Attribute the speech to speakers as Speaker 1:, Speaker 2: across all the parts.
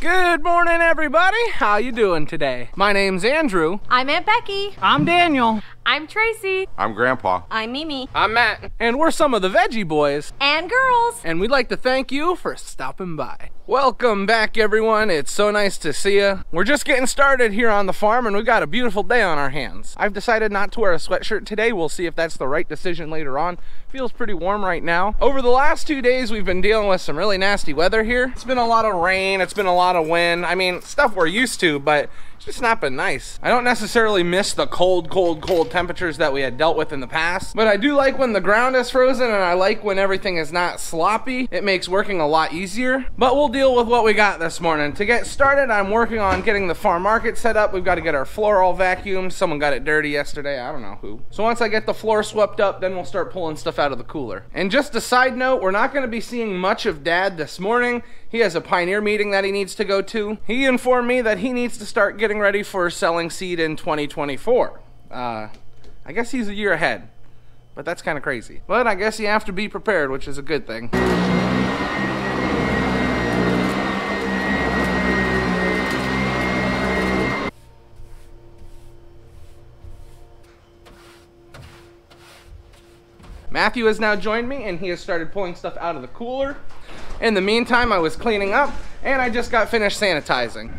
Speaker 1: Good morning, everybody. How you doing today? My name's Andrew.
Speaker 2: I'm Aunt Becky.
Speaker 1: I'm Daniel.
Speaker 2: I'm Tracy.
Speaker 3: I'm Grandpa.
Speaker 2: I'm Mimi.
Speaker 1: I'm Matt. And we're some of the Veggie boys.
Speaker 2: And girls.
Speaker 1: And we'd like to thank you for stopping by. Welcome back, everyone. It's so nice to see you. We're just getting started here on the farm and we've got a beautiful day on our hands. I've decided not to wear a sweatshirt today. We'll see if that's the right decision later on. Feels pretty warm right now. Over the last 2 days, we've been dealing with some really nasty weather here. It's been a lot of rain. It's been a lot of wind. I mean, stuff we're used to, but it's just not been nice. I don't necessarily miss the cold temperatures that we had dealt with in the past, but I do like when the ground is frozen and I like when everything is not sloppy. It makes working a lot easier, but we'll deal with what we got this morning. To get started, I'm working on getting the farm market set up. We've got to get our floor all vacuumed. Someone got it dirty yesterday. I don't know who. So once I get the floor swept up, then we'll start pulling stuff out of the cooler. And just a side note, we're not going to be seeing much of Dad this morning. He has a pioneer meeting that he needs to go to. He informed me that he needs to start getting ready for selling seed in 2024. I guess he's a year ahead, but that's kind of crazy. But I guess you have to be prepared, which is a good thing. Matthew has now joined me and he has started pulling stuff out of the cooler. In the meantime, I was cleaning up and I just got finished sanitizing.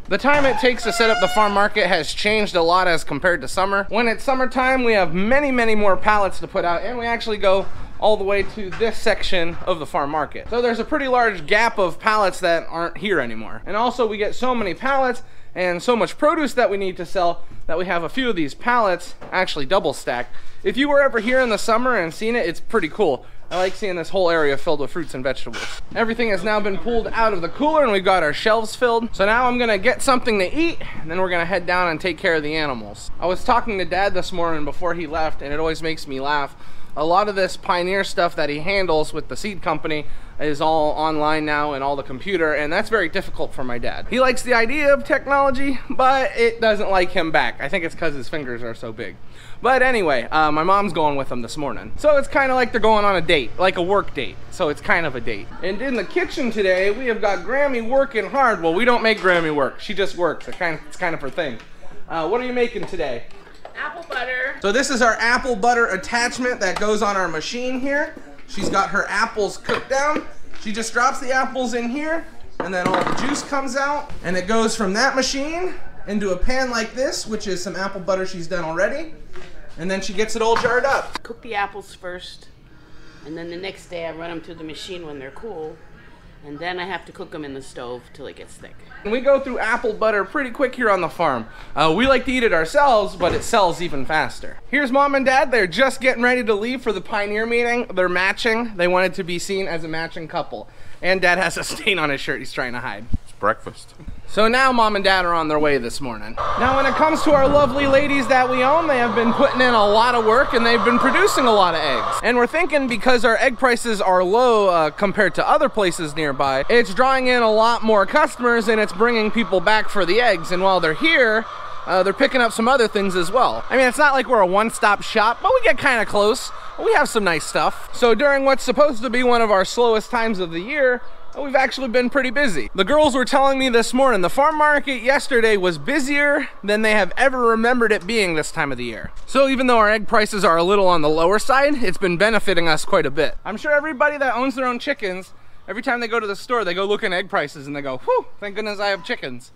Speaker 1: The time it takes to set up the farm market has changed a lot as compared to summer. When it's summertime, we have many more pallets to put out, and we actually go all the way to this section of the farm market. So there's a pretty large gap of pallets that aren't here anymore. And also we get so many pallets and so much produce that we need to sell that we have a few of these pallets actually double stacked. If you were ever here in the summer and seen it, it's pretty cool. I like seeing this whole area filled with fruits and vegetables. Everything has now been pulled out of the cooler and we've got our shelves filled. So now I'm gonna get something to eat and then we're gonna head down and take care of the animals. I was talking to Dad this morning before he left and it always makes me laugh. A lot of this pioneer stuff that he handles with the seed company is all online now and all the computer, and that's very difficult for my dad. He likes the idea of technology, but it doesn't like him back. I think it's because his fingers are so big. But anyway, my mom's going with him this morning. So it's kind of like they're going on a date, like a work date. So it's kind of a date. And in the kitchen today, we have got Grammy working hard. Well, we don't make Grammy work. She just works. It's kind of her thing. What are you making today?
Speaker 2: Apple butter.
Speaker 1: So this is our apple butter attachment that goes on our machine here. She's got her apples cooked down. She just drops the apples in here and then all the juice comes out and it goes from that machine into a pan like this, which is some apple butter she's done already. And then she gets it all jarred up.
Speaker 4: Cook the apples first, and then the next day I run them through the machine when they're cool, and then I have to cook them in the stove till it gets thick.
Speaker 1: And we go through apple butter pretty quick here on the farm. We like to eat it ourselves, but it sells even faster. Here's Mom and Dad. They're just getting ready to leave for the pioneer meeting. They're matching. They wanted to be seen as a matching couple. And Dad has a stain on his shirt he's trying to hide.
Speaker 3: It's breakfast.
Speaker 1: So now Mom and Dad are on their way this morning. Now when it comes to our lovely ladies that we own, they have been putting in a lot of work and they've been producing a lot of eggs. And we're thinking because our egg prices are low compared to other places nearby, it's drawing in a lot more customers and it's bringing people back for the eggs. And while they're here, they're picking up some other things as well. I mean, it's not like we're a one-stop shop, but we get kind of close. We have some nice stuff. So during what's supposed to be one of our slowest times of the year, we've actually been pretty busy. The girls were telling me this morning, the farm market yesterday was busier than they have ever remembered it being this time of the year. So even though our egg prices are a little on the lower side, it's been benefiting us quite a bit. I'm sure everybody that owns their own chickens, every time they go to the store, they go look at egg prices and they go, whew, thank goodness I have chickens.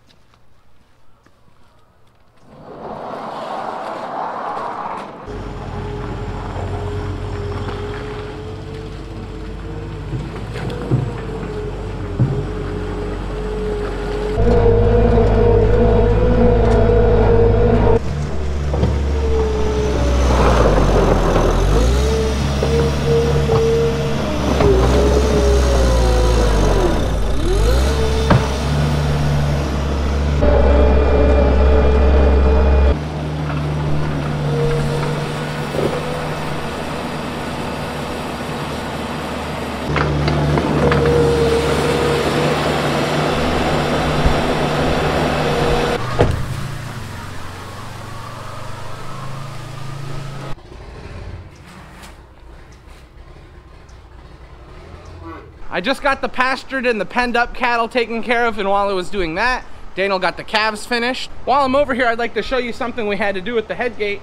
Speaker 1: I just got the pastured and the penned up cattle taken care of, and while I was doing that, Daniel got the calves finished. While I'm over here, I'd like to show you something we had to do with the head gate.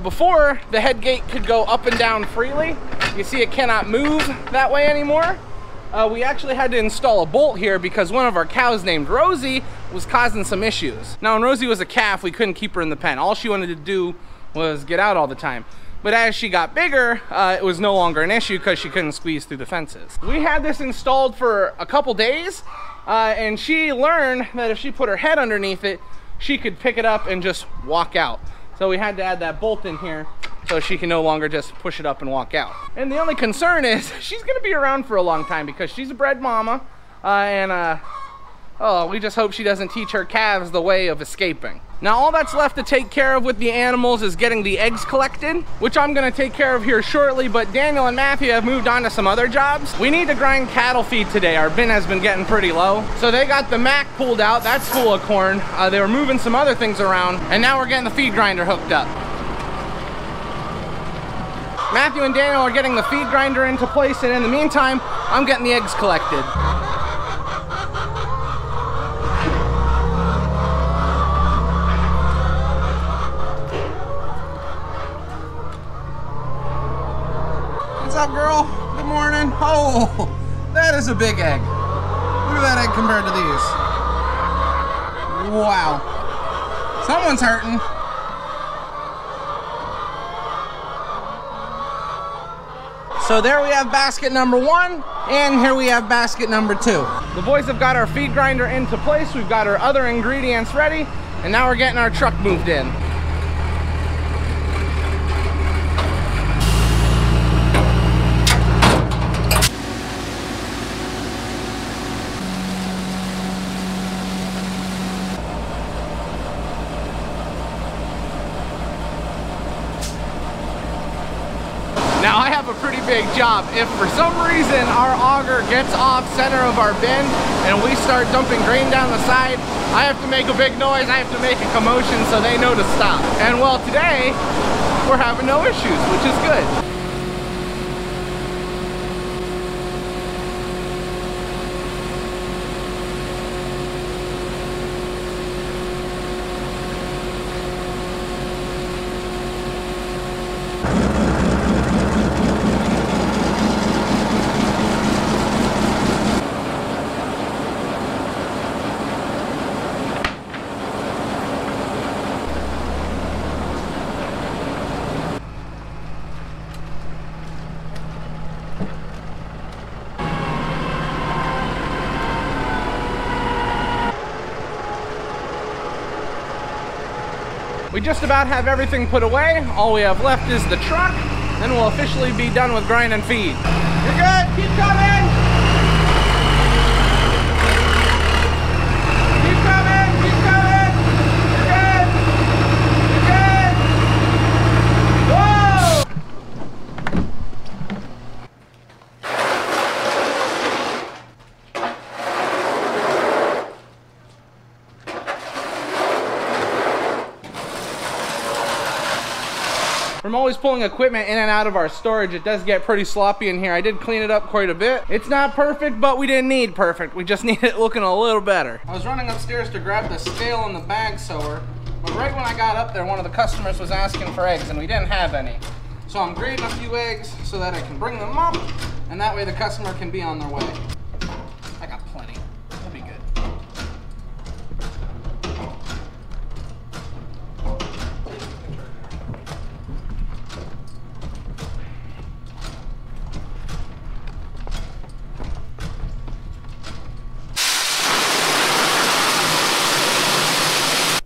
Speaker 1: Before, the head gate could go up and down freely. You see it cannot move that way anymore. We actually had to install a bolt here because one of our cows named Rosie was causing some issues. Now when Rosie was a calf, we couldn't keep her in the pen. All she wanted to do was get out all the time. But as she got bigger, it was no longer an issue because she couldn't squeeze through the fences. We had this installed for a couple days, and she learned that if she put her head underneath it, she could pick it up and just walk out. So we had to add that bolt in here so she can no longer just push it up and walk out. And the only concern is she's gonna be around for a long time because she's a bred mama, oh, we just hope she doesn't teach her calves the way of escaping. Now all that's left to take care of with the animals is getting the eggs collected, which I'm gonna take care of here shortly, but Daniel and Matthew have moved on to some other jobs. We need to grind cattle feed today. Our bin has been getting pretty low. So they got the Mack pulled out, that's full of corn. They were moving some other things around, and now we're getting the feed grinder hooked up. Matthew and Daniel are getting the feed grinder into place, and in the meantime, I'm getting the eggs collected. What's up, girl? Good morning. Oh, that is a big egg. Look at that egg compared to these. Wow. Someone's hurting. So there we have basket number 1, and here we have basket number 2. The boys have got our feed grinder into place, we've got our other ingredients ready, and now we're getting our truck moved in. Now I have a pretty big job. If for some reason our auger gets off center of our bin and we start dumping grain down the side, I have to make a big noise, I have to make a commotion so they know to stop. And well, today we're having no issues, which is good. We just about have everything put away. All we have left is the truck, then we'll officially be done with grind and feed. You're good, keep coming! Keep coming, keep coming! You're good! You're good! Whoa! From always pulling equipment in and out of our storage, it does get pretty sloppy in here. I did clean it up quite a bit. It's not perfect, but we didn't need perfect. We just need it looking a little better. I was running upstairs to grab the scale and the bag sewer, but right when I got up there, one of the customers was asking for eggs and we didn't have any. So I'm grading a few eggs so that I can bring them up, and that way the customer can be on their way. I got plenty. That'll be good.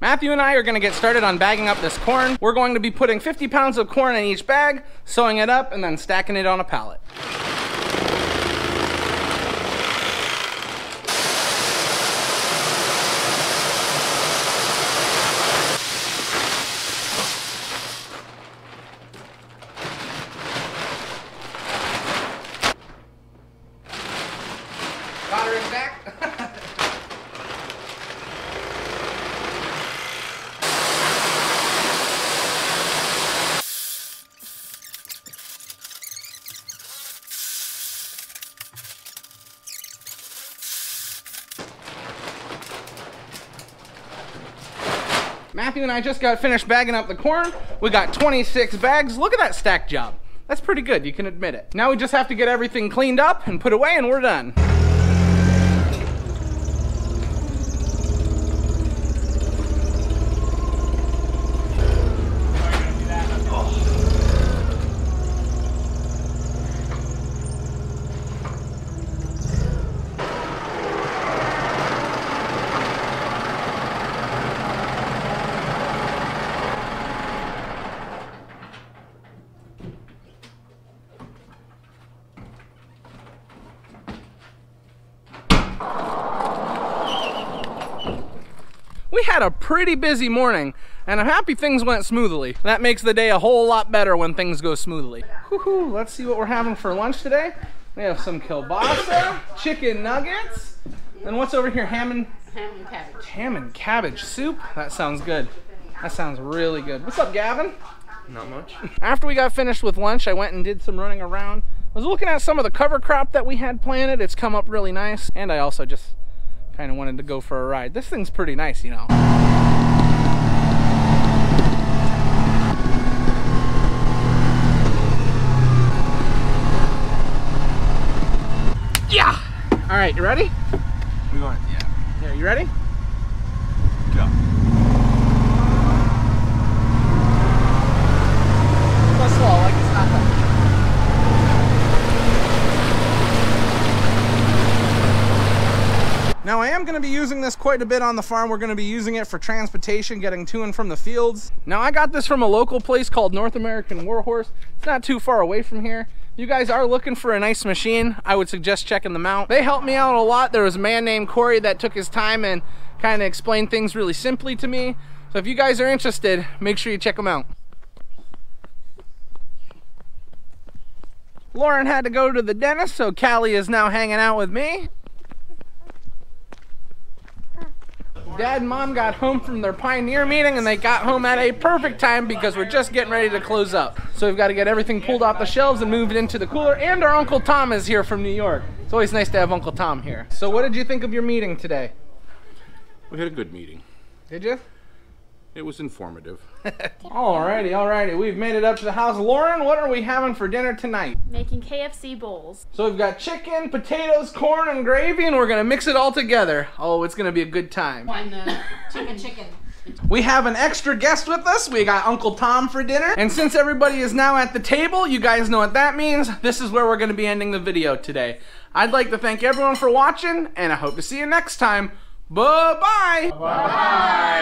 Speaker 1: Matthew and I are gonna get started on bagging up this corn. We're going to be putting 50 pounds of corn in each bag, sewing it up, and then stacking it on a pallet. Got her exact? Matthew and I just got finished bagging up the corn. We got 26 bags. Look at that stack job. That's pretty good, you can admit it. Now we just have to get everything cleaned up and put away and we're done. We had a pretty busy morning, and I'm happy things went smoothly. That makes the day a whole lot better when things go smoothly. Woohoo, let's see what we're having for lunch today. We have some kielbasa, chicken nuggets, and what's over here, ham and
Speaker 4: cabbage.
Speaker 1: Ham and cabbage soup? That sounds good. That sounds really good. What's up, Gavin?
Speaker 3: Not much.
Speaker 1: After we got finished with lunch, I went and did some running around. I was looking at some of the cover crop that we had planted. It's come up really nice, and I also just kind of wanted to go for a ride. This thing's pretty nice, you know. Yeah! All right, you ready?
Speaker 3: We're going, yeah.
Speaker 1: Here, you ready?
Speaker 3: Go.
Speaker 1: Go slow, like it's not that. Now I am going to be using this quite a bit on the farm. We're going to be using it for transportation, getting to and from the fields. Now I got this from a local place called North American Warhorse. It's not too far away from here. If you guys are looking for a nice machine, I would suggest checking them out. They helped me out a lot. There was a man named Corey that took his time and kind of explained things really simply to me. So if you guys are interested, make sure you check them out. Lauren had to go to the dentist, so Callie is now hanging out with me. Dad and Mom got home from their Pioneer meeting and they got home at a perfect time because we're just getting ready to close up. So we've got to get everything pulled off the shelves and moved into the cooler, and our Uncle Tom is here from New York. It's always nice to have Uncle Tom here. So what did you think of your meeting today?
Speaker 3: We had a good meeting.
Speaker 1: Did you?
Speaker 3: It was informative.
Speaker 1: Alrighty. We've made it up to the house. Lauren, what are we having for dinner tonight?
Speaker 2: Making KFC bowls.
Speaker 1: So we've got chicken, potatoes, corn, and gravy, and we're gonna mix it all together. Oh, it's gonna be a good time.
Speaker 2: Chicken.
Speaker 1: We have an extra guest with us. We got Uncle Tom for dinner. And since everybody is now at the table, you guys know what that means. This is where we're gonna be ending the video today. I'd like to thank everyone for watching, and I hope to see you next time. Bye-bye. Bye.